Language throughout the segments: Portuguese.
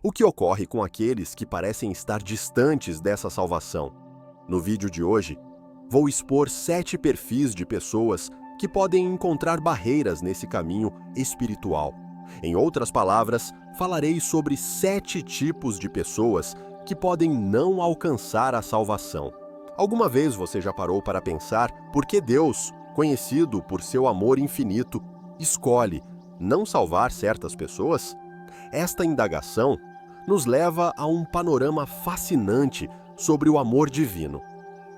O que ocorre com aqueles que parecem estar distantes dessa salvação? No vídeo de hoje, vou expor 7 perfis de pessoas que podem encontrar barreiras nesse caminho espiritual. Em outras palavras, falarei sobre 7 tipos de pessoas que podem não alcançar a salvação. Alguma vez você já parou para pensar por que Deus, conhecido por seu amor infinito, escolhe não salvar certas pessoas? Esta indagação nos leva a um panorama fascinante sobre o amor divino.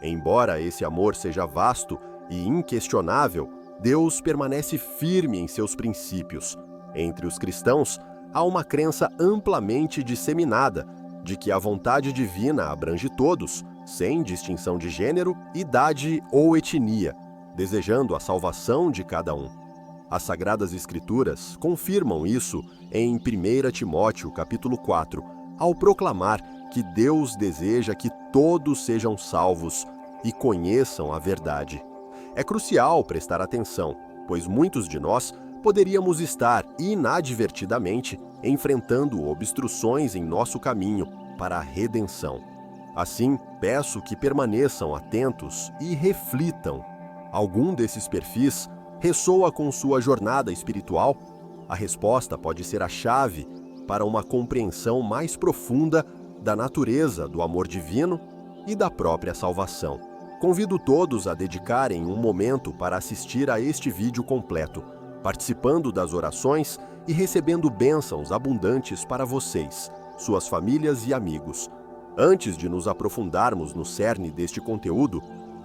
Embora esse amor seja vasto e inquestionável, Deus permanece firme em seus princípios. Entre os cristãos, há uma crença amplamente disseminada de que a vontade divina abrange todos, sem distinção de gênero, idade ou etnia, desejando a salvação de cada um. As Sagradas Escrituras confirmam isso em 1 Timóteo, capítulo 4, ao proclamar que Deus deseja que todos sejam salvos e conheçam a verdade. É crucial prestar atenção, pois muitos de nós poderíamos estar inadvertidamente enfrentando obstruções em nosso caminho para a redenção. Assim, peço que permaneçam atentos e reflitam. Algum desses perfis ressoa com sua jornada espiritual? A resposta pode ser a chave para uma compreensão mais profunda da natureza do amor divino e da própria salvação. Convido todos a dedicarem um momento para assistir a este vídeo completo, participando das orações e recebendo bênçãos abundantes para vocês, suas famílias e amigos. Antes de nos aprofundarmos no cerne deste conteúdo,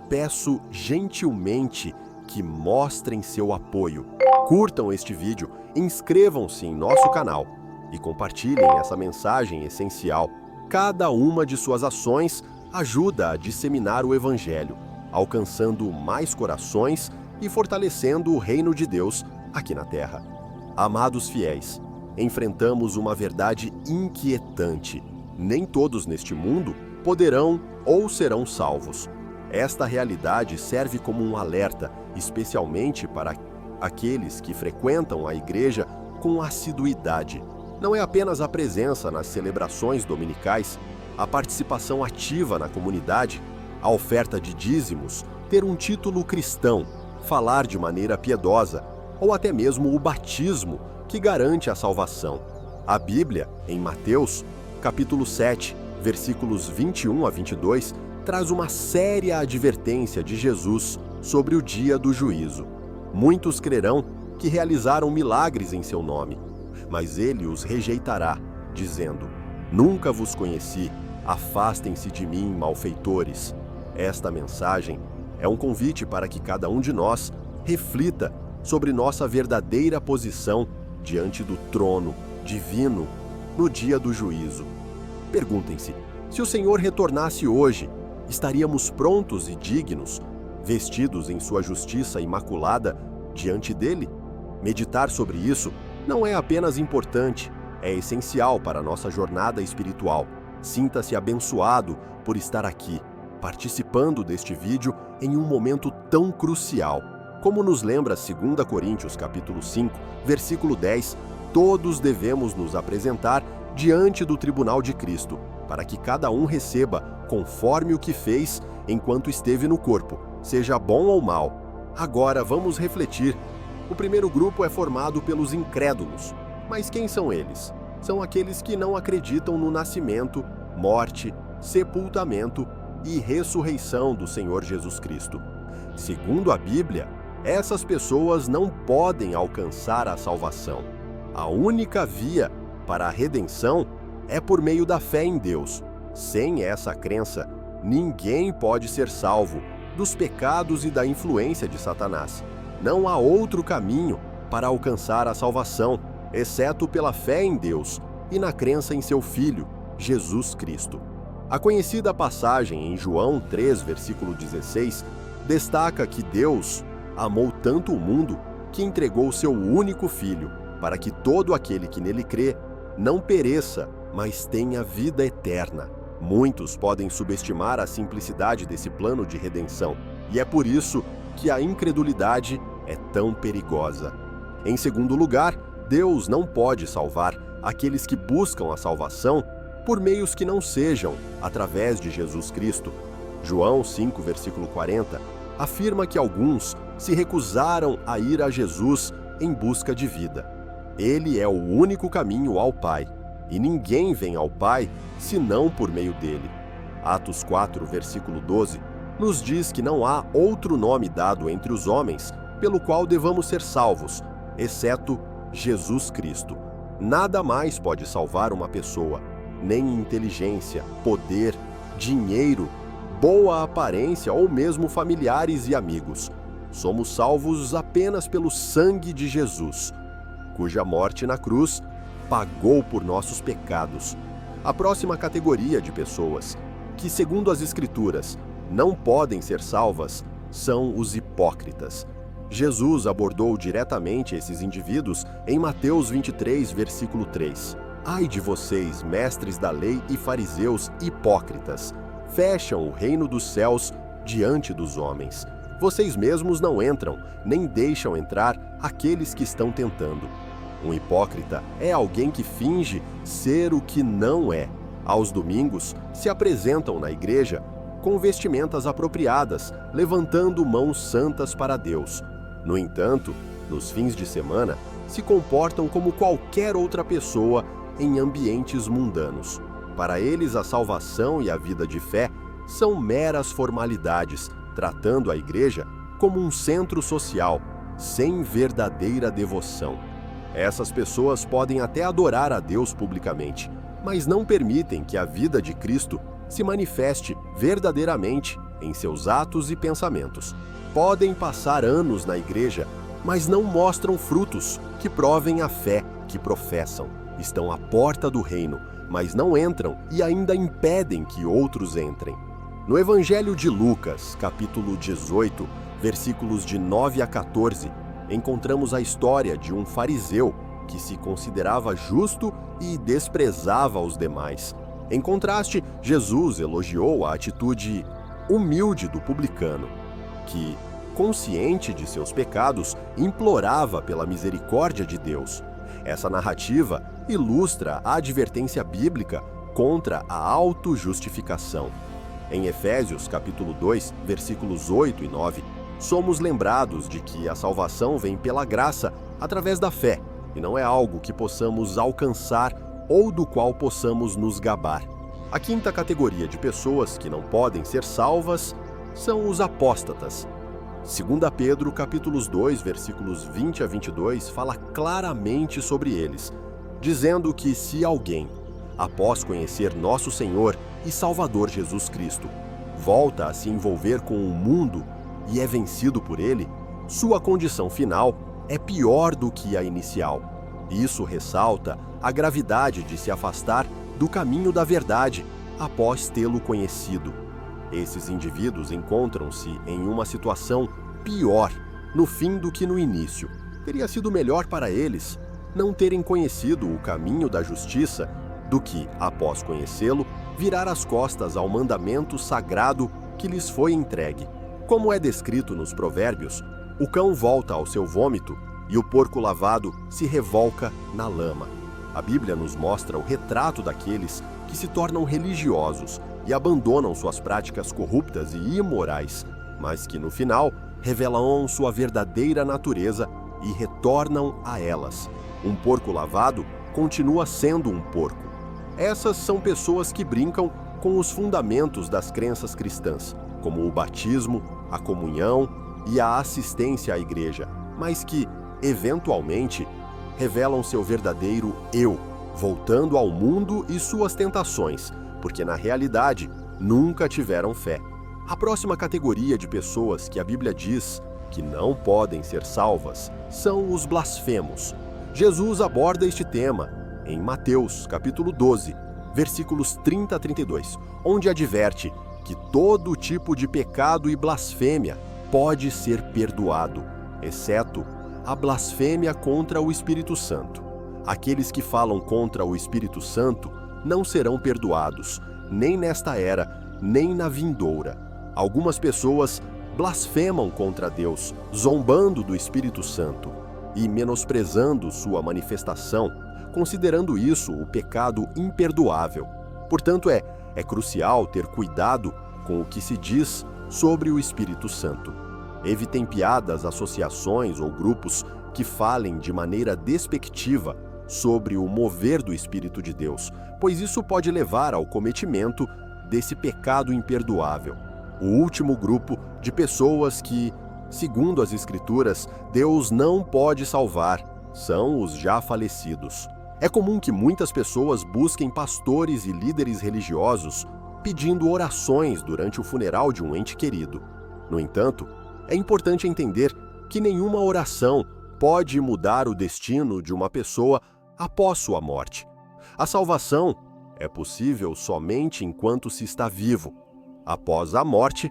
peço gentilmente que mostrem seu apoio. Curtam este vídeo, inscrevam-se em nosso canal e compartilhem essa mensagem essencial. Cada uma de suas ações ajuda a disseminar o Evangelho, alcançando mais corações e fortalecendo o reino de Deus aqui na Terra. Amados fiéis, enfrentamos uma verdade inquietante. Nem todos neste mundo poderão ou serão salvos. Esta realidade serve como um alerta, especialmente para aqueles que frequentam a igreja com assiduidade. Não é apenas a presença nas celebrações dominicais, a participação ativa na comunidade, a oferta de dízimos, ter um título cristão, falar de maneira piedosa, ou até mesmo o batismo que garante a salvação. A Bíblia, em Mateus, capítulo 7, versículos 21 a 22, traz uma séria advertência de Jesus sobre o dia do juízo. Muitos crerão que realizaram milagres em seu nome, mas ele os rejeitará, dizendo: "Nunca vos conheci, afastem-se de mim, malfeitores." Esta mensagem é um convite para que cada um de nós reflita sobre nossa verdadeira posição diante do trono divino no dia do juízo. Perguntem-se, se o Senhor retornasse hoje, estaríamos prontos e dignos, vestidos em sua justiça imaculada diante dele? Meditar sobre isso não é apenas importante, é essencial para a nossa jornada espiritual. Sinta-se abençoado por estar aqui, participando deste vídeo em um momento tão crucial. Como nos lembra 2 Coríntios capítulo 5, versículo 10, todos devemos nos apresentar diante do tribunal de Cristo, para que cada um receba conforme o que fez enquanto esteve no corpo, seja bom ou mal. Agora vamos refletir. O primeiro grupo é formado pelos incrédulos. Mas quem são eles? São aqueles que não acreditam no nascimento, morte, sepultamento e ressurreição do Senhor Jesus Cristo. Segundo a Bíblia, essas pessoas não podem alcançar a salvação. A única via para a redenção é por meio da fé em Deus. Sem essa crença, ninguém pode ser salvo dos pecados e da influência de Satanás. Não há outro caminho para alcançar a salvação, exceto pela fé em Deus e na crença em seu Filho, Jesus Cristo. A conhecida passagem em João 3, versículo 16, destaca que Deus amou tanto o mundo que entregou seu único Filho, para que todo aquele que nele crê não pereça, mas tenha vida eterna. Muitos podem subestimar a simplicidade desse plano de redenção, e é por isso que a incredulidade é tão perigosa. Em segundo lugar, Deus não pode salvar aqueles que buscam a salvação por meios que não sejam através de Jesus Cristo. João 5, versículo 40, afirma que alguns se recusaram a ir a Jesus em busca de vida. Ele é o único caminho ao Pai, e ninguém vem ao Pai senão por meio dele. Atos 4, versículo 12, nos diz que não há outro nome dado entre os homens pelo qual devamos ser salvos, exceto Jesus Cristo. Nada mais pode salvar uma pessoa, nem inteligência, poder, dinheiro, boa aparência ou mesmo familiares e amigos. Somos salvos apenas pelo sangue de Jesus, cuja morte na cruz pagou por nossos pecados. A próxima categoria de pessoas que, segundo as Escrituras, não podem ser salvas são os hipócritas. Jesus abordou diretamente esses indivíduos em Mateus 23, versículo 3. Ai de vocês, mestres da lei e fariseus hipócritas! Fecham o reino dos céus diante dos homens. Vocês mesmos não entram, nem deixam entrar aqueles que estão tentando. Um hipócrita é alguém que finge ser o que não é. Aos domingos, se apresentam na igreja com vestimentas apropriadas, levantando mãos santas para Deus. No entanto, nos fins de semana, se comportam como qualquer outra pessoa em ambientes mundanos. Para eles, a salvação e a vida de fé são meras formalidades, tratando a igreja como um centro social, sem verdadeira devoção. Essas pessoas podem até adorar a Deus publicamente, mas não permitem que a vida de Cristo se manifeste verdadeiramente em seus atos e pensamentos. Podem passar anos na igreja, mas não mostram frutos que provem a fé que professam. Estão à porta do reino, mas não entram e ainda impedem que outros entrem. No Evangelho de Lucas, capítulo 18, versículos de 9 a 14, encontramos a história de um fariseu que se considerava justo e desprezava os demais. Em contraste, Jesus elogiou a atitude humilde do publicano, que, consciente de seus pecados, implorava pela misericórdia de Deus. Essa narrativa ilustra a advertência bíblica contra a autojustificação. Em Efésios, capítulo 2, versículos 8 e 9, somos lembrados de que a salvação vem pela graça através da fé, e não é algo que possamos alcançar ou do qual possamos nos gabar. A quinta categoria de pessoas que não podem ser salvas são os apóstatas. 2 Pedro, capítulos 2, versículos 20 a 22, fala claramente sobre eles, dizendo que se alguém, após conhecer nosso Senhor e Salvador Jesus Cristo, volta a se envolver com o mundo e é vencido por ele, sua condição final é pior do que a inicial. Isso ressalta a gravidade de se afastar do caminho da verdade após tê-lo conhecido. Esses indivíduos encontram-se em uma situação pior no fim do que no início. Teria sido melhor para eles não terem conhecido o caminho da justiça do que, após conhecê-lo, virar as costas ao mandamento sagrado que lhes foi entregue. Como é descrito nos Provérbios, o cão volta ao seu vômito e o porco lavado se revolca na lama. A Bíblia nos mostra o retrato daqueles que se tornam religiosos e abandonam suas práticas corruptas e imorais, mas que no final revelam sua verdadeira natureza e retornam a elas. Um porco lavado continua sendo um porco. Essas são pessoas que brincam com os fundamentos das crenças cristãs, como o batismo, a comunhão e a assistência à igreja, mas que, eventualmente, revelam seu verdadeiro eu, voltando ao mundo e suas tentações, porque na realidade nunca tiveram fé. A próxima categoria de pessoas que a Bíblia diz que não podem ser salvas são os blasfemos. Jesus aborda este tema em Mateus, capítulo 12, versículos 30 a 32, onde adverte que todo tipo de pecado e blasfêmia pode ser perdoado, exceto a blasfêmia contra o Espírito Santo. Aqueles que falam contra o Espírito Santo não serão perdoados, nem nesta era, nem na vindoura. Algumas pessoas blasfemam contra Deus, zombando do Espírito Santo e menosprezando sua manifestação, considerando isso o pecado imperdoável. Portanto, é crucial ter cuidado com o que se diz sobre o Espírito Santo. Evitem piadas, associações ou grupos que falem de maneira despectiva sobre o mover do Espírito de Deus, pois isso pode levar ao cometimento desse pecado imperdoável. O último grupo de pessoas que, segundo as Escrituras, Deus não pode salvar são os já falecidos. É comum que muitas pessoas busquem pastores e líderes religiosos pedindo orações durante o funeral de um ente querido. No entanto, é importante entender que nenhuma oração pode mudar o destino de uma pessoa após sua morte. A salvação é possível somente enquanto se está vivo. Após a morte,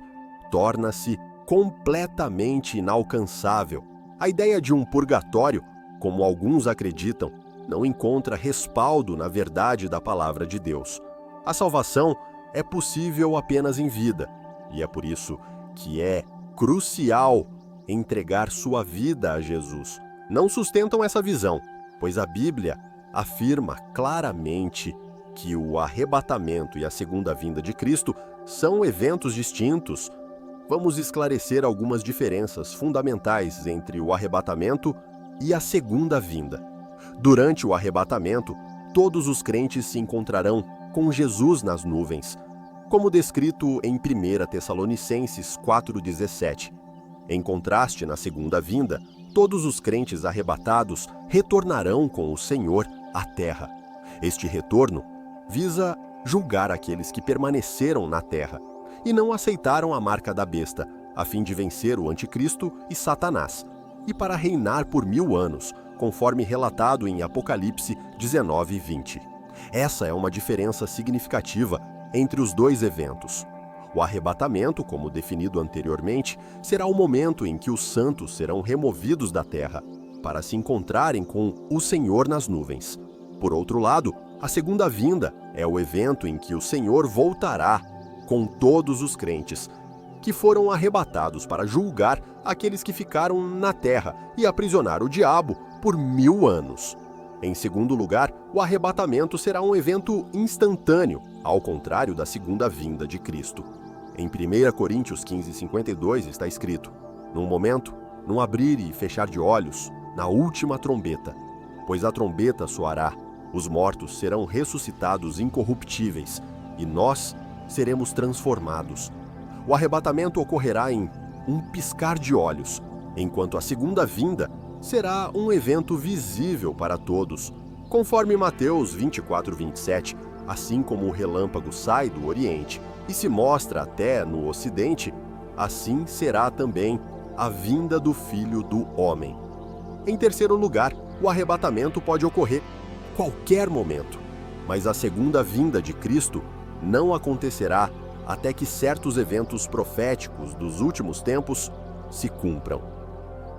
torna-se completamente inalcançável. A ideia de um purgatório, como alguns acreditam, não encontra respaldo na verdade da palavra de Deus. A salvação é possível apenas em vida, e é por isso que é crucial entregar sua vida a Jesus. Não sustentam essa visão, pois a Bíblia afirma claramente que o arrebatamento e a segunda vinda de Cristo são eventos distintos. Vamos esclarecer algumas diferenças fundamentais entre o arrebatamento e a segunda vinda. Durante o arrebatamento, todos os crentes se encontrarão com Jesus nas nuvens, como descrito em 1 Tessalonicenses 4,17. Em contraste, na segunda vinda, todos os crentes arrebatados retornarão com o Senhor à terra. Este retorno visa julgar aqueles que permaneceram na terra e não aceitaram a marca da besta, a fim de vencer o anticristo e Satanás, e para reinar por 1000 anos, conforme relatado em Apocalipse 19:20. Essa é uma diferença significativa entre os dois eventos. O arrebatamento, como definido anteriormente, será o momento em que os santos serão removidos da terra para se encontrarem com o Senhor nas nuvens. Por outro lado, a segunda vinda é o evento em que o Senhor voltará com todos os crentes que foram arrebatados para julgar aqueles que ficaram na terra e aprisionar o diabo por 1000 anos. Em segundo lugar, o arrebatamento será um evento instantâneo, ao contrário da segunda vinda de Cristo. Em 1 Coríntios 15:52 está escrito: "Num momento, num abrir e fechar de olhos, na última trombeta, pois a trombeta soará, os mortos serão ressuscitados incorruptíveis, e nós seremos transformados." O arrebatamento ocorrerá em um piscar de olhos, enquanto a segunda vinda será um evento visível para todos. Conforme Mateus 24:27, assim como o relâmpago sai do Oriente e se mostra até no Ocidente, assim será também a vinda do Filho do Homem. Em terceiro lugar, o arrebatamento pode ocorrer qualquer momento, mas a segunda vinda de Cristo não acontecerá até que certos eventos proféticos dos últimos tempos se cumpram.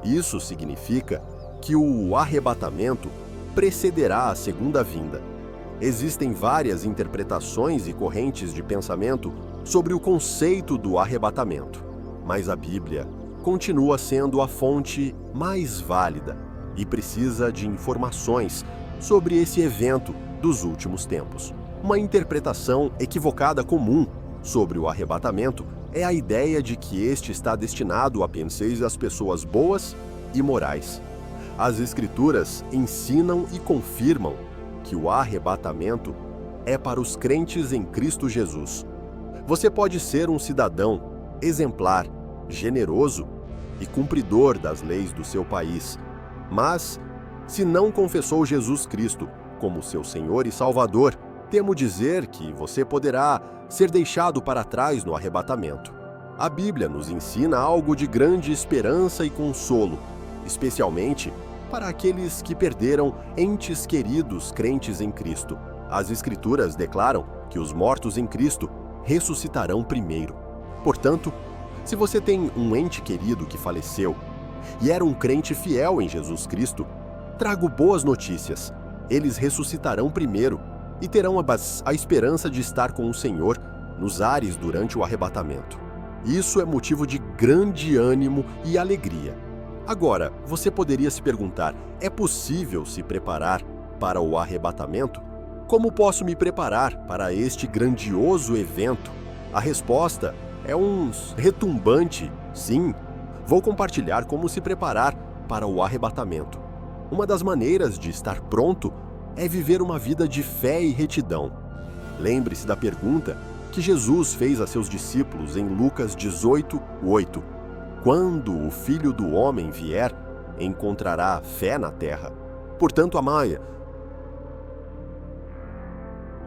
Isso significa que o arrebatamento precederá a segunda vinda. Existem várias interpretações e correntes de pensamento sobre o conceito do arrebatamento, mas a Bíblia continua sendo a fonte mais válida e precisa de informações sobre esse evento dos últimos tempos. Uma interpretação equivocada comum sobre o arrebatamento é a ideia de que este está destinado apenas às pessoas boas e morais. As Escrituras ensinam e confirmam que o arrebatamento é para os crentes em Cristo Jesus. Você pode ser um cidadão exemplar, generoso e cumpridor das leis do seu país, mas, se não confessou Jesus Cristo como seu Senhor e Salvador, temo dizer que você poderá ser deixado para trás no arrebatamento. A Bíblia nos ensina algo de grande esperança e consolo, especialmente para aqueles que perderam entes queridos crentes em Cristo. As Escrituras declaram que os mortos em Cristo ressuscitarão primeiro. Portanto, se você tem um ente querido que faleceu e era um crente fiel em Jesus Cristo, trago boas notícias. Eles ressuscitarão primeiro e terão a esperança de estar com o Senhor nos ares durante o arrebatamento. Isso é motivo de grande ânimo e alegria. Agora, você poderia se perguntar: é possível se preparar para o arrebatamento? Como posso me preparar para este grandioso evento? A resposta é um retumbante sim. Vou compartilhar como se preparar para o arrebatamento. Uma das maneiras de estar pronto é viver uma vida de fé e retidão. Lembre-se da pergunta que Jesus fez a seus discípulos em Lucas 18:8. Quando o Filho do Homem vier, encontrará fé na terra? Portanto, amai,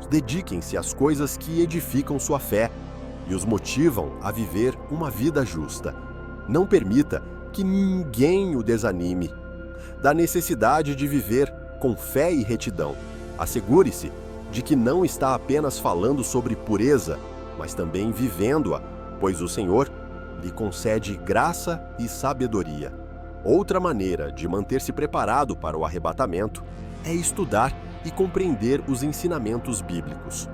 dediquem-se às coisas que edificam sua fé e os motivam a viver uma vida justa. Não permita que ninguém o desanime da necessidade de viver com fé e retidão. Assegure-se de que não está apenas falando sobre pureza, mas também vivendo-a, pois o Senhor lhe concede graça e sabedoria. Outra maneira de manter-se preparado para o arrebatamento é estudar e compreender os ensinamentos bíblicos.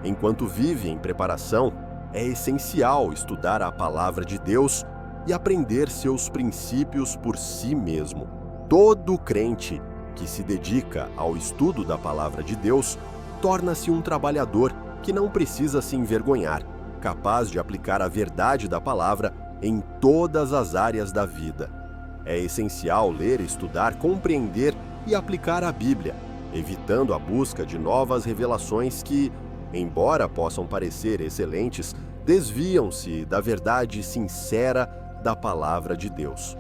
Enquanto vive em preparação, é essencial estudar a palavra de Deus e aprender seus princípios por si mesmo. Todo crente que se dedica ao estudo da palavra de Deus torna-se um trabalhador que não precisa se envergonhar, capaz de aplicar a verdade da palavra em todas as áreas da vida. É essencial ler, estudar, compreender e aplicar a Bíblia, evitando a busca de novas revelações que, embora possam parecer excelentes, desviam-se da verdade sincera da palavra de Deus.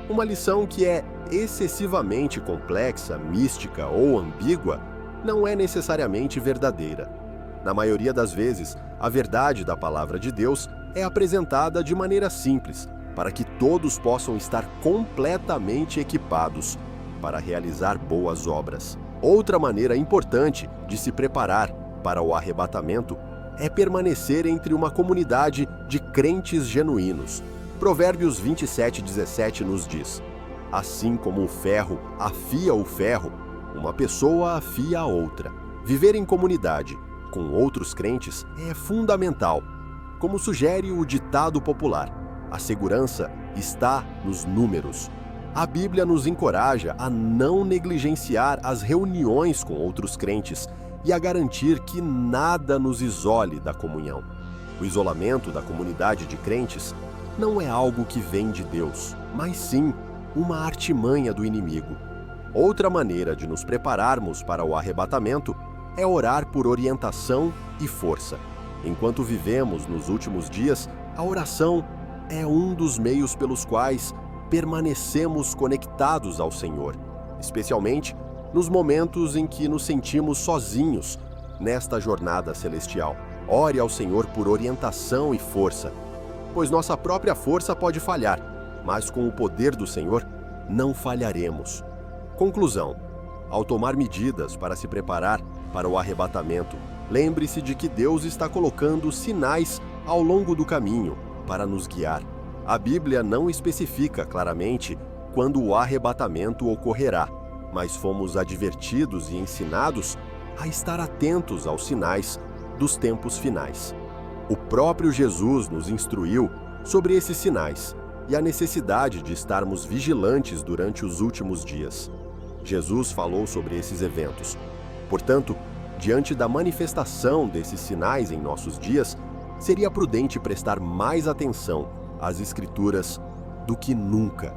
Uma lição que é excessivamente complexa, mística ou ambígua não é necessariamente verdadeira. Na maioria das vezes, a verdade da palavra de Deus é apresentada de maneira simples, para que todos possam estar completamente equipados para realizar boas obras. Outra maneira importante de se preparar para o arrebatamento é permanecer entre uma comunidade de crentes genuínos. Provérbios 27:17 nos diz: assim como o ferro afia o ferro, uma pessoa afia a outra. Viver em comunidade com outros crentes é fundamental. Como sugere o ditado popular, a segurança está nos números. A Bíblia nos encoraja a não negligenciar as reuniões com outros crentes e a garantir que nada nos isole da comunhão. O isolamento da comunidade de crentes não é algo que vem de Deus, mas sim uma artimanha do inimigo. Outra maneira de nos prepararmos para o arrebatamento é orar por orientação e força. Enquanto vivemos nos últimos dias, a oração é um dos meios pelos quais permanecemos conectados ao Senhor, especialmente nos momentos em que nos sentimos sozinhos nesta jornada celestial. Ore ao Senhor por orientação e força, pois nossa própria força pode falhar, mas com o poder do Senhor não falharemos. Conclusão: ao tomar medidas para se preparar para o arrebatamento, lembre-se de que Deus está colocando sinais ao longo do caminho para nos guiar. A Bíblia não especifica claramente quando o arrebatamento ocorrerá, mas fomos advertidos e ensinados a estar atentos aos sinais dos tempos finais. O próprio Jesus nos instruiu sobre esses sinais e a necessidade de estarmos vigilantes durante os últimos dias. Jesus falou sobre esses eventos. Portanto, diante da manifestação desses sinais em nossos dias, seria prudente prestar mais atenção às Escrituras do que nunca.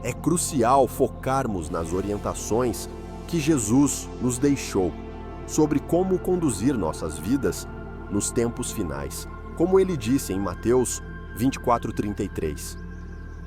É crucial focarmos nas orientações que Jesus nos deixou sobre como conduzir nossas vidas nos tempos finais, como ele disse em Mateus 24:33.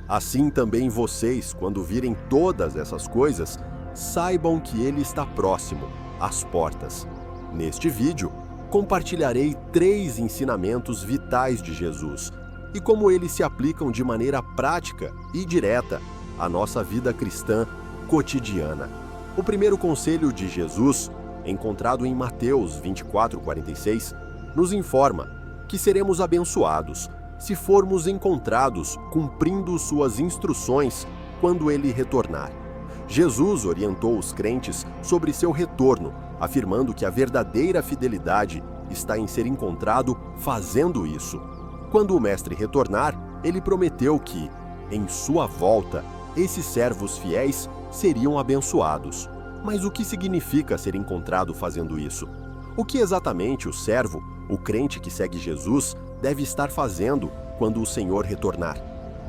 Assim também vocês, quando virem todas essas coisas, saibam que ele está próximo, às portas. Neste vídeo, compartilharei 3 ensinamentos vitais de Jesus e como eles se aplicam de maneira prática e direta à nossa vida cristã cotidiana. O primeiro conselho de Jesus, encontrado em Mateus 24:46, nos informa que seremos abençoados se formos encontrados cumprindo suas instruções quando ele retornar. Jesus orientou os crentes sobre seu retorno, afirmando que a verdadeira fidelidade está em ser encontrado fazendo isso. Quando o Mestre retornar, ele prometeu que, em sua volta, esses servos fiéis seriam abençoados. Mas o que significa ser encontrado fazendo isso? O que exatamente o servo, o crente que segue Jesus, deve estar fazendo quando o Senhor retornar?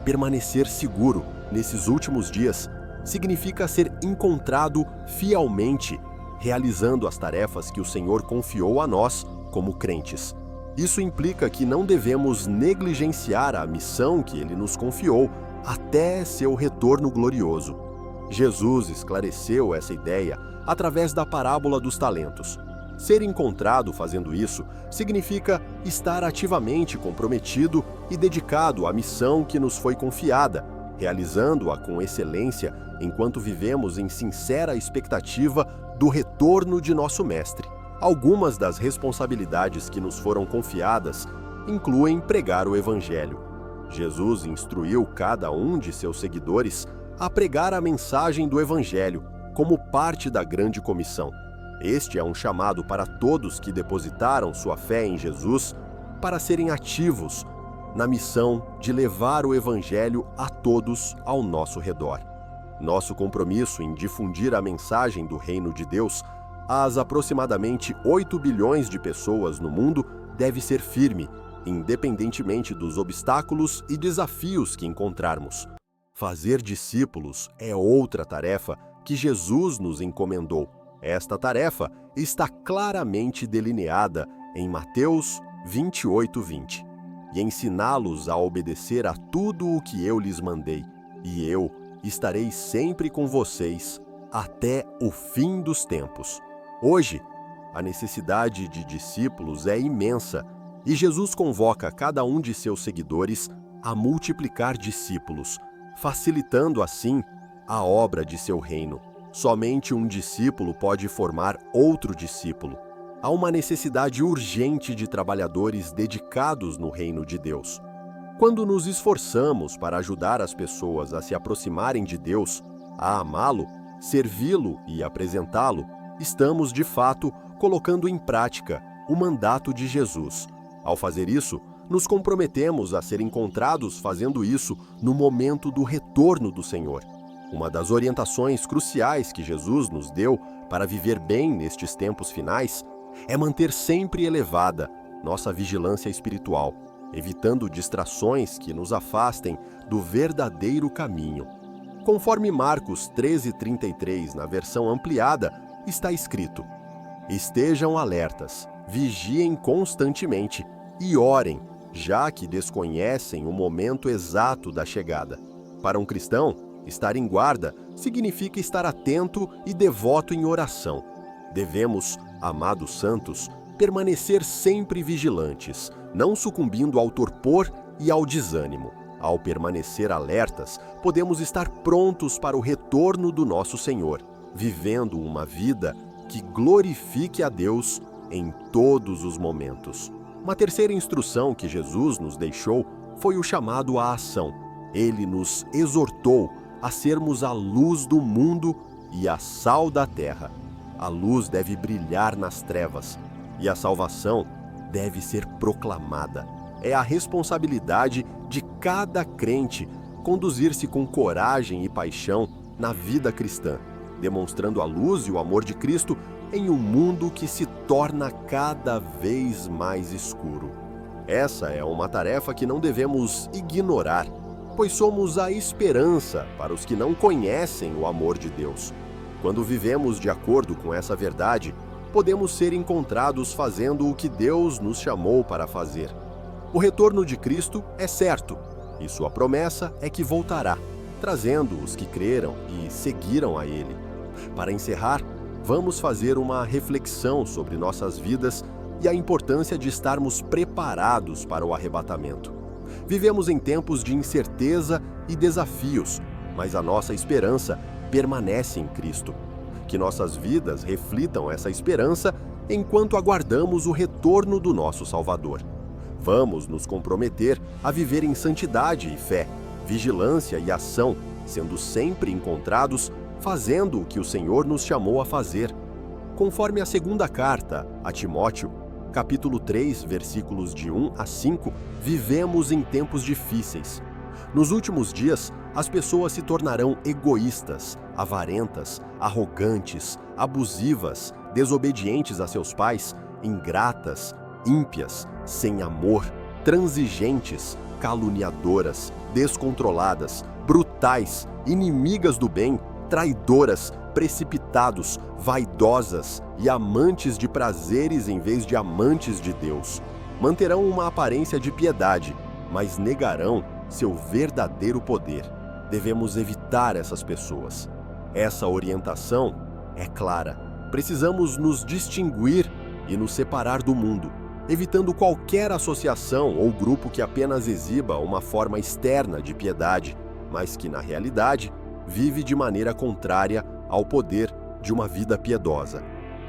Permanecer seguro nesses últimos dias significa ser encontrado fielmente, realizando as tarefas que o Senhor confiou a nós como crentes. Isso implica que não devemos negligenciar a missão que Ele nos confiou até seu retorno glorioso. Jesus esclareceu essa ideia através da parábola dos talentos. Ser encontrado fazendo isso significa estar ativamente comprometido e dedicado à missão que nos foi confiada, realizando-a com excelência enquanto vivemos em sincera expectativa do retorno de nosso Mestre. Algumas das responsabilidades que nos foram confiadas incluem pregar o Evangelho. Jesus instruiu cada um de seus seguidores a pregar a mensagem do Evangelho como parte da grande comissão. Este é um chamado para todos que depositaram sua fé em Jesus para serem ativos na missão de levar o Evangelho a todos ao nosso redor. Nosso compromisso em difundir a mensagem do Reino de Deus às aproximadamente 8 bilhões de pessoas no mundo deve ser firme, independentemente dos obstáculos e desafios que encontrarmos. Fazer discípulos é outra tarefa que Jesus nos encomendou. Esta tarefa está claramente delineada em Mateus 28:20. E ensiná-los a obedecer a tudo o que eu lhes mandei, e eu estarei sempre com vocês até o fim dos tempos. Hoje, a necessidade de discípulos é imensa, e Jesus convoca cada um de seus seguidores a multiplicar discípulos, facilitando assim a obra de seu reino. Somente um discípulo pode formar outro discípulo. Há uma necessidade urgente de trabalhadores dedicados no reino de Deus. Quando nos esforçamos para ajudar as pessoas a se aproximarem de Deus, a amá-lo, servi-lo e apresentá-lo, estamos, de fato, colocando em prática o mandato de Jesus. Ao fazer isso, nos comprometemos a ser encontrados fazendo isso no momento do retorno do Senhor. Uma das orientações cruciais que Jesus nos deu para viver bem nestes tempos finais é manter sempre elevada nossa vigilância espiritual, evitando distrações que nos afastem do verdadeiro caminho. Conforme Marcos 13:33, na versão ampliada, está escrito: estejam alertas, vigiem constantemente e orem, já que desconhecem o momento exato da chegada. Para um cristão, estar em guarda significa estar atento e devoto em oração. Devemos, amados santos, permanecer sempre vigilantes, não sucumbindo ao torpor e ao desânimo. Ao permanecer alertas, podemos estar prontos para o retorno do nosso Senhor, vivendo uma vida que glorifique a Deus em todos os momentos. Uma terceira instrução que Jesus nos deixou foi o chamado à ação. Ele nos exortou a sermos a luz do mundo e a sal da terra. A luz deve brilhar nas trevas e a salvação deve ser proclamada. É a responsabilidade de cada crente conduzir-se com coragem e paixão na vida cristã, demonstrando a luz e o amor de Cristo em um mundo que se torna cada vez mais escuro. Essa é uma tarefa que não devemos ignorar, pois somos a esperança para os que não conhecem o amor de Deus. Quando vivemos de acordo com essa verdade, podemos ser encontrados fazendo o que Deus nos chamou para fazer. O retorno de Cristo é certo, e sua promessa é que voltará, trazendo os que creram e seguiram a Ele. Para encerrar, vamos fazer uma reflexão sobre nossas vidas e a importância de estarmos preparados para o arrebatamento. Vivemos em tempos de incerteza e desafios, mas a nossa esperança permanece em Cristo. Que nossas vidas reflitam essa esperança enquanto aguardamos o retorno do nosso Salvador. Vamos nos comprometer a viver em santidade e fé, vigilância e ação, sendo sempre encontrados fazendo o que o Senhor nos chamou a fazer. Conforme a segunda carta a Timóteo, capítulo 3, versículos de 1 a 5, vivemos em tempos difíceis. Nos últimos dias, as pessoas se tornarão egoístas, avarentas, arrogantes, abusivas, desobedientes a seus pais, ingratas, ímpias, sem amor, transigentes, caluniadoras, descontroladas, brutais, inimigas do bem, traidoras, precipitados, vaidosas e amantes de prazeres em vez de amantes de Deus. Manterão uma aparência de piedade, mas negarão seu verdadeiro poder. Devemos evitar essas pessoas. Essa orientação é clara. Precisamos nos distinguir e nos separar do mundo, evitando qualquer associação ou grupo que apenas exiba uma forma externa de piedade, mas que, na realidade, vive de maneira contrária ao poder de uma vida piedosa.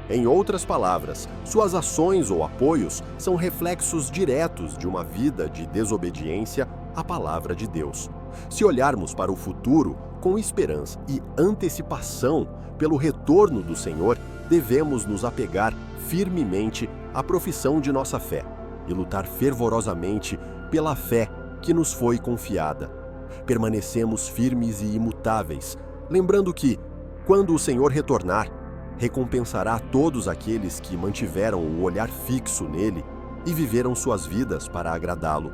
Em outras palavras, suas ações ou apoios são reflexos diretos de uma vida de desobediência à palavra de Deus. Se olharmos para o futuro com esperança e antecipação pelo retorno do Senhor, devemos nos apegar firmemente à profissão de nossa fé e lutar fervorosamente pela fé que nos foi confiada. Permanecemos firmes e imutáveis, lembrando que, quando o Senhor retornar, recompensará todos aqueles que mantiveram o olhar fixo nele e viveram suas vidas para agradá-lo.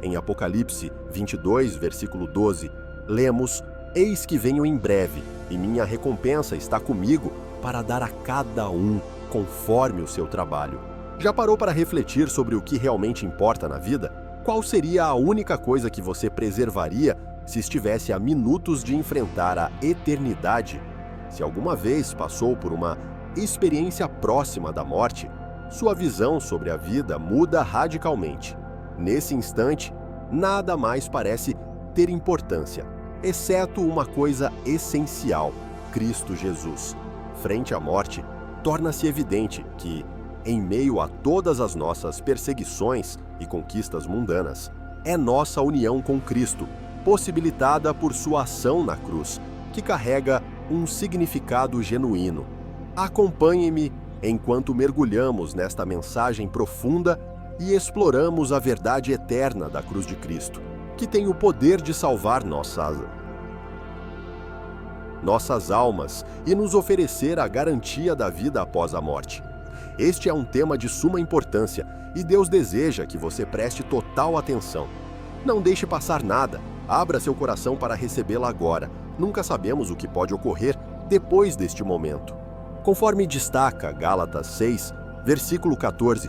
Em Apocalipse 22, versículo 12, lemos: "Eis que venho em breve, e minha recompensa está comigo para dar a cada um conforme o seu trabalho." Já parou para refletir sobre o que realmente importa na vida? Qual seria a única coisa que você preservaria se estivesse a minutos de enfrentar a eternidade? Se alguma vez passou por uma experiência próxima da morte, sua visão sobre a vida muda radicalmente. Nesse instante, nada mais parece ter importância, exceto uma coisa essencial: Cristo Jesus. Frente à morte, torna-se evidente que, em meio a todas as nossas perseguições e conquistas mundanas, é nossa união com Cristo, possibilitada por sua ação na cruz, que carrega um significado genuíno. Acompanhe-me enquanto mergulhamos nesta mensagem profunda e exploramos a verdade eterna da cruz de Cristo, que tem o poder de salvar nossas almas e nos oferecer a garantia da vida após a morte. Este é um tema de suma importância e Deus deseja que você preste total atenção. Não deixe passar nada, abra seu coração para recebê-la agora. Nunca sabemos o que pode ocorrer depois deste momento. Conforme destaca Gálatas 6, versículo 14,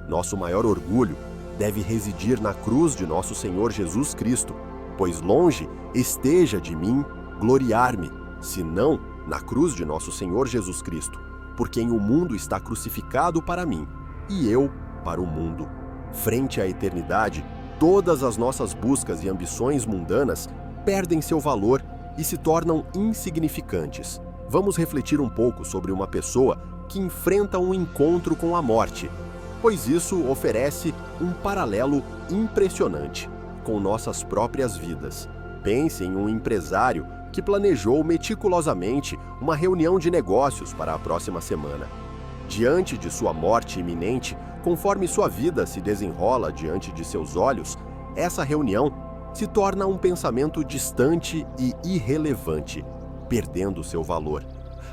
nosso maior orgulho deve residir na cruz de nosso Senhor Jesus Cristo, pois longe esteja de mim gloriar-me, senão na cruz de nosso Senhor Jesus Cristo, por quem o mundo está crucificado para mim, e eu para o mundo. Frente à eternidade, todas as nossas buscas e ambições mundanas perdem seu valor e se tornam insignificantes. Vamos refletir um pouco sobre uma pessoa que enfrenta um encontro com a morte, pois isso oferece um paralelo impressionante com nossas próprias vidas. Pense em um empresário que planejou meticulosamente uma reunião de negócios para a próxima semana. Diante de sua morte iminente, conforme sua vida se desenrola diante de seus olhos, essa reunião se torna um pensamento distante e irrelevante, perdendo seu valor.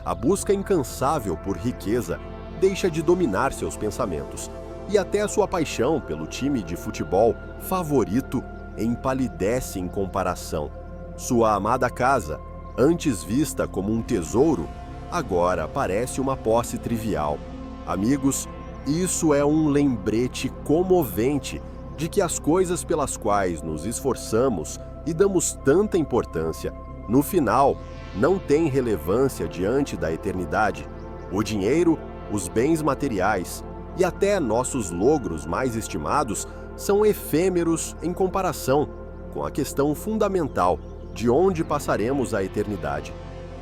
A busca incansável por riqueza deixa de dominar seus pensamentos, e até a sua paixão pelo time de futebol favorito empalidece em comparação. Sua amada casa, antes vista como um tesouro, agora parece uma posse trivial. Amigos, isso é um lembrete comovente de que as coisas pelas quais nos esforçamos e damos tanta importância, no final, não têm relevância diante da eternidade. O dinheiro, os bens materiais e até nossos logros mais estimados são efêmeros em comparação com a questão fundamental de onde passaremos a eternidade.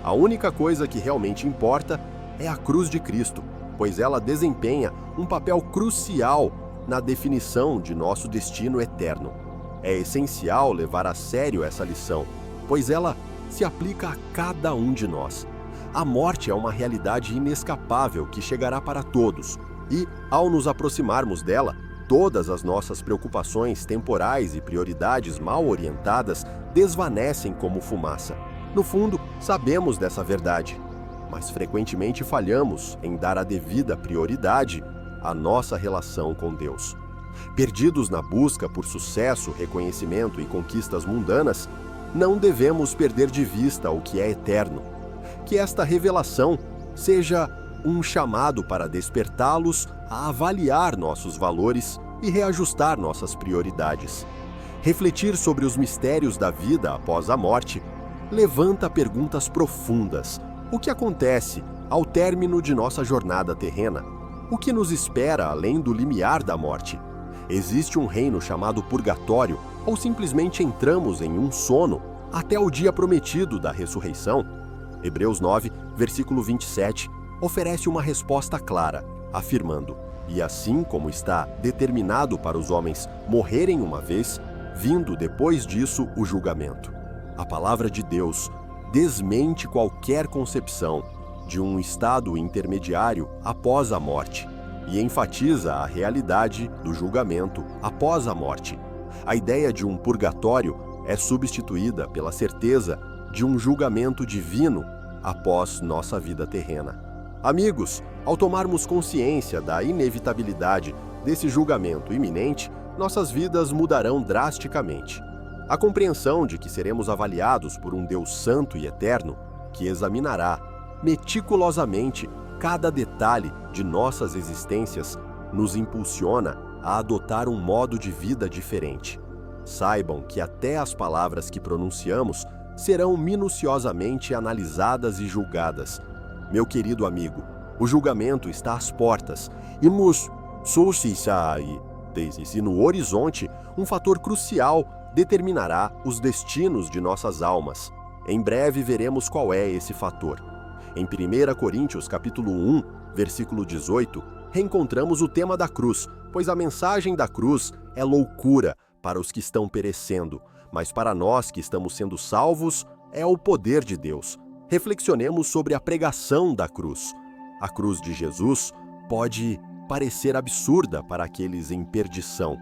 A única coisa que realmente importa é a cruz de Cristo, pois ela desempenha um papel crucial na definição de nosso destino eterno. É essencial levar a sério essa lição, pois ela se aplica a cada um de nós. A morte é uma realidade inescapável que chegará para todos, e, ao nos aproximarmos dela, todas as nossas preocupações temporais e prioridades mal orientadas desvanecem como fumaça. No fundo, sabemos dessa verdade, mas frequentemente falhamos em dar a devida prioridade à nossa relação com Deus. Perdidos na busca por sucesso, reconhecimento e conquistas mundanas, não devemos perder de vista o que é eterno. Que esta revelação seja um chamado para despertá-los a avaliar nossos valores e reajustar nossas prioridades. Refletir sobre os mistérios da vida após a morte levanta perguntas profundas. O que acontece ao término de nossa jornada terrena? O que nos espera além do limiar da morte? Existe um reino chamado purgatório ou simplesmente entramos em um sono até o dia prometido da ressurreição? Hebreus 9, versículo 27, oferece uma resposta clara, afirmando: "E assim como está determinado para os homens morrerem uma vez, vindo depois disso o julgamento." A palavra de Deus desmente qualquer concepção de um estado intermediário após a morte e enfatiza a realidade do julgamento após a morte. A ideia de um purgatório é substituída pela certeza de um julgamento divino após nossa vida terrena. Amigos, ao tomarmos consciência da inevitabilidade desse julgamento iminente, nossas vidas mudarão drasticamente. A compreensão de que seremos avaliados por um Deus santo e eterno, que examinará meticulosamente cada detalhe de nossas existências, nos impulsiona a adotar um modo de vida diferente. Saibam que até as palavras que pronunciamos serão minuciosamente analisadas e julgadas. Meu querido amigo, o julgamento está às portas e no horizonte, um fator crucial determinará os destinos de nossas almas. Em breve veremos qual é esse fator. Em 1 Coríntios capítulo 1, versículo 18, reencontramos o tema da cruz, pois a mensagem da cruz é loucura para os que estão perecendo, mas para nós que estamos sendo salvos é o poder de Deus. Reflexionemos sobre a pregação da cruz. A cruz de Jesus pode parecer absurda para aqueles em perdição,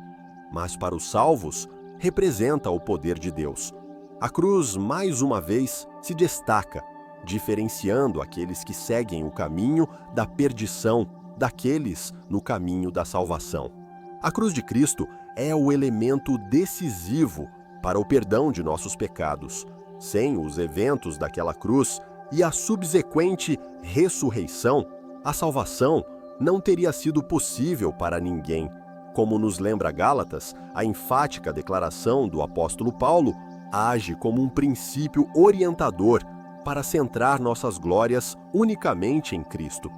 mas para os salvos representa o poder de Deus. A cruz, mais uma vez, se destaca, diferenciando aqueles que seguem o caminho da perdição daqueles no caminho da salvação. A cruz de Cristo é o elemento decisivo para o perdão de nossos pecados. Sem os eventos daquela cruz e a subsequente ressurreição, a salvação não teria sido possível para ninguém. Como nos lembra Gálatas, a enfática declaração do apóstolo Paulo age como um princípio orientador para centrar nossas glórias unicamente em Cristo.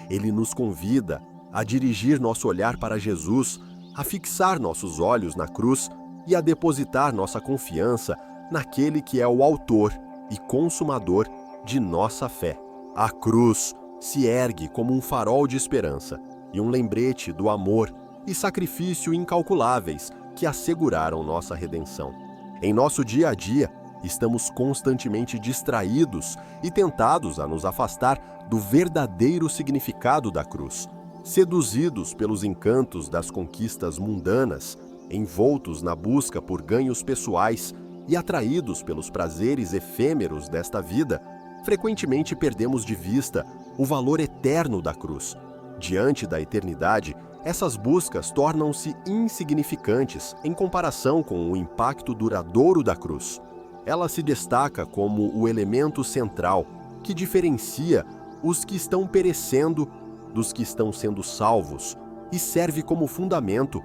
Ele nos convida a dirigir nosso olhar para Jesus, a fixar nossos olhos na cruz e a depositar nossa confiança naquele que é o autor e consumador de nossa fé. A cruz se ergue como um farol de esperança e um lembrete do amor e sacrifício incalculáveis que asseguraram nossa redenção. Em nosso dia a dia, estamos constantemente distraídos e tentados a nos afastar do verdadeiro significado da cruz, seduzidos pelos encantos das conquistas mundanas, envoltos na busca por ganhos pessoais e atraídos pelos prazeres efêmeros desta vida, frequentemente perdemos de vista o valor eterno da cruz. Diante da eternidade, essas buscas tornam-se insignificantes em comparação com o impacto duradouro da cruz. Ela se destaca como o elemento central que diferencia os que estão perecendo dos que estão sendo salvos e serve como fundamento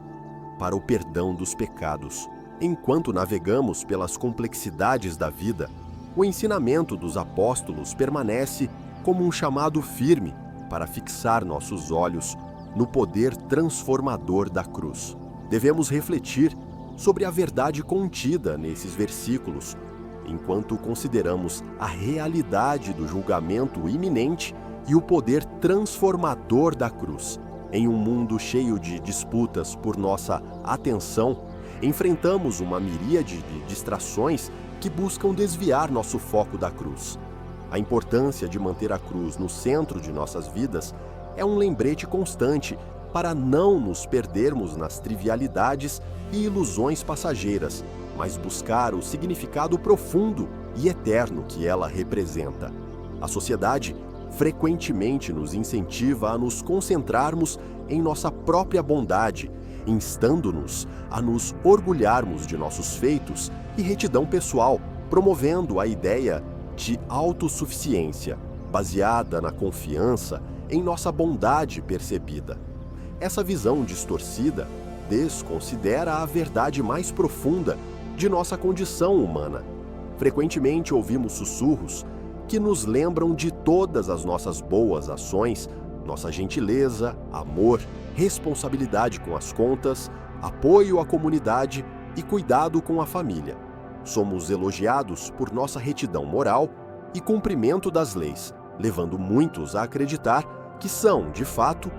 para o perdão dos pecados. Enquanto navegamos pelas complexidades da vida, o ensinamento dos apóstolos permanece como um chamado firme para fixar nossos olhos no poder transformador da cruz. Devemos refletir sobre a verdade contida nesses versículos, enquanto consideramos a realidade do julgamento iminente e o poder transformador da cruz. Em um mundo cheio de disputas por nossa atenção, enfrentamos uma miríade de distrações que buscam desviar nosso foco da cruz. A importância de manter a cruz no centro de nossas vidas é um lembrete constante para não nos perdermos nas trivialidades e ilusões passageiras, mas buscar o significado profundo e eterno que ela representa. A sociedade frequentemente nos incentiva a nos concentrarmos em nossa própria bondade, instando-nos a nos orgulharmos de nossos feitos e retidão pessoal, promovendo a ideia de autossuficiência, baseada na confiança em nossa bondade percebida. Essa visão distorcida desconsidera a verdade mais profunda de nossa condição humana. Frequentemente ouvimos sussurros que nos lembram de todas as nossas boas ações, nossa gentileza, amor, responsabilidade com as contas, apoio à comunidade e cuidado com a família. Somos elogiados por nossa retidão moral e cumprimento das leis, levando muitos a acreditar que são, de fato,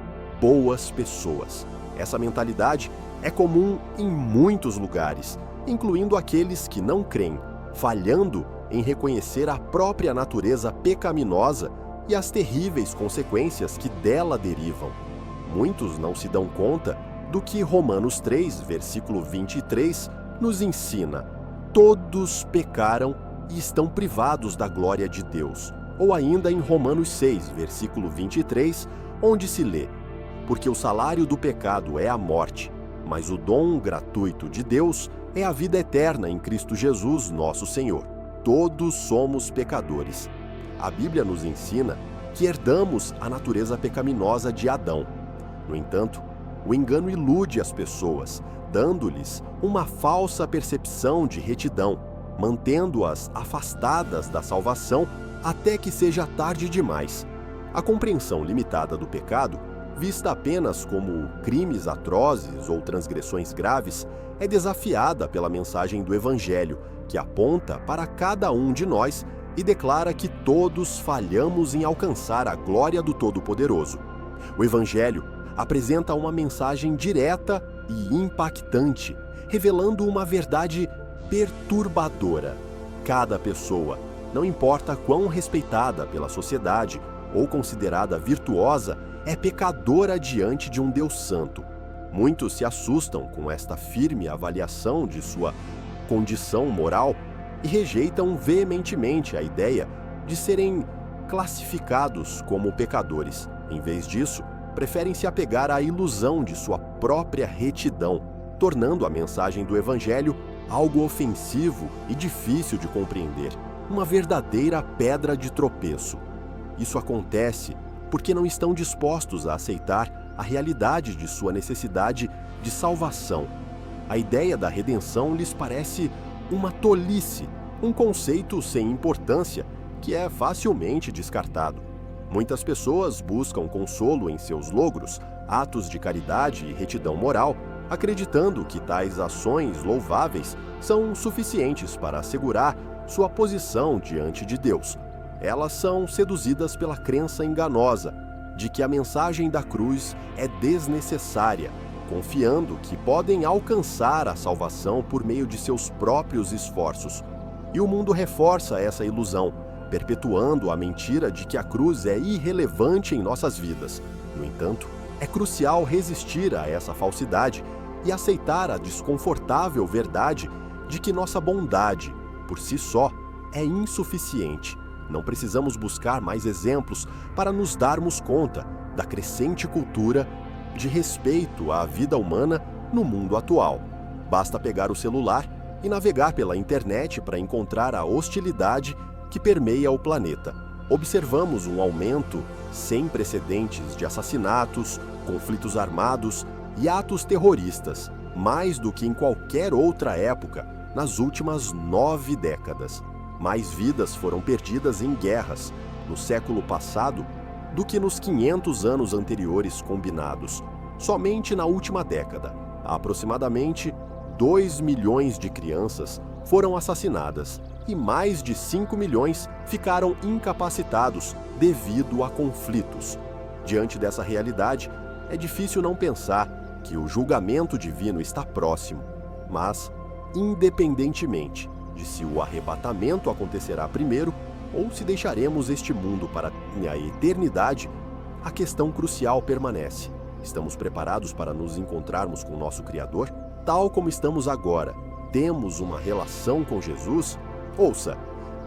boas pessoas. Essa mentalidade é comum em muitos lugares, incluindo aqueles que não creem, falhando em reconhecer a própria natureza pecaminosa e as terríveis consequências que dela derivam. Muitos não se dão conta do que Romanos 3, versículo 23, nos ensina: todos pecaram e estão privados da glória de Deus. Ou ainda em Romanos 6, versículo 23, onde se lê: porque o salário do pecado é a morte, mas o dom gratuito de Deus é a vida eterna em Cristo Jesus, nosso Senhor. Todos somos pecadores. A Bíblia nos ensina que herdamos a natureza pecaminosa de Adão. No entanto, o engano ilude as pessoas, dando-lhes uma falsa percepção de retidão, mantendo-as afastadas da salvação até que seja tarde demais. A compreensão limitada do pecado, vista apenas como crimes atrozes ou transgressões graves, é desafiada pela mensagem do Evangelho, que aponta para cada um de nós e declara que todos falhamos em alcançar a glória do Todo-Poderoso. O Evangelho apresenta uma mensagem direta e impactante, revelando uma verdade perturbadora. Cada pessoa, não importa quão respeitada pela sociedade ou considerada virtuosa, é pecadora diante de um Deus santo. Muitos se assustam com esta firme avaliação de sua condição moral e rejeitam veementemente a ideia de serem classificados como pecadores. Em vez disso, preferem se apegar à ilusão de sua própria retidão, tornando a mensagem do Evangelho algo ofensivo e difícil de compreender, uma verdadeira pedra de tropeço. Isso acontece porque não estão dispostos a aceitar a realidade de sua necessidade de salvação. A ideia da redenção lhes parece uma tolice, um conceito sem importância que é facilmente descartado. Muitas pessoas buscam consolo em seus logros, atos de caridade e retidão moral, acreditando que tais ações louváveis são suficientes para assegurar sua posição diante de Deus. Elas são seduzidas pela crença enganosa de que a mensagem da cruz é desnecessária, confiando que podem alcançar a salvação por meio de seus próprios esforços. E o mundo reforça essa ilusão, perpetuando a mentira de que a cruz é irrelevante em nossas vidas. No entanto, é crucial resistir a essa falsidade e aceitar a desconfortável verdade de que nossa bondade, por si só, é insuficiente. Não precisamos buscar mais exemplos para nos darmos conta da crescente cultura de respeito à vida humana no mundo atual. Basta pegar o celular e navegar pela internet para encontrar a hostilidade que permeia o planeta. Observamos um aumento sem precedentes de assassinatos, conflitos armados e atos terroristas, mais do que em qualquer outra época nas últimas 9 décadas. Mais vidas foram perdidas em guerras no século passado do que nos 500 anos anteriores combinados. Somente na última década, aproximadamente 2 milhões de crianças foram assassinadas e mais de 5 milhões ficaram incapacitados devido a conflitos. Diante dessa realidade, é difícil não pensar que o julgamento divino está próximo, mas, independentemente de se o arrebatamento acontecerá primeiro ou se deixaremos este mundo para a eternidade, a questão crucial permanece: Estamos preparados para nos encontrarmos com nosso Criador? Tal como estamos agora, temos uma relação com Jesus? Ouça,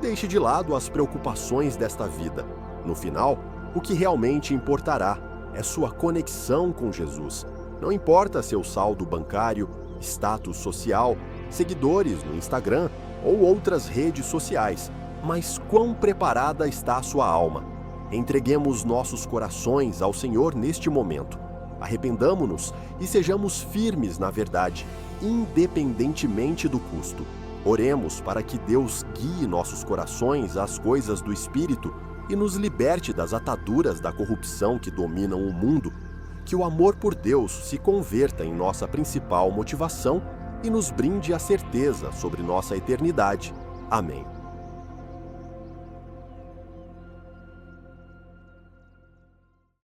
deixe de lado as preocupações desta vida. No final, o que realmente importará é sua conexão com Jesus. Não importa seu saldo bancário, status social, seguidores no Instagram ou outras redes sociais, mas quão preparada está a sua alma? Entreguemos nossos corações ao Senhor neste momento. Arrependamo-nos e sejamos firmes na verdade, independentemente do custo. Oremos para que Deus guie nossos corações às coisas do Espírito e nos liberte das ataduras da corrupção que dominam o mundo. Que o amor por Deus se converta em nossa principal motivação e nos brinde a certeza sobre nossa eternidade. Amém.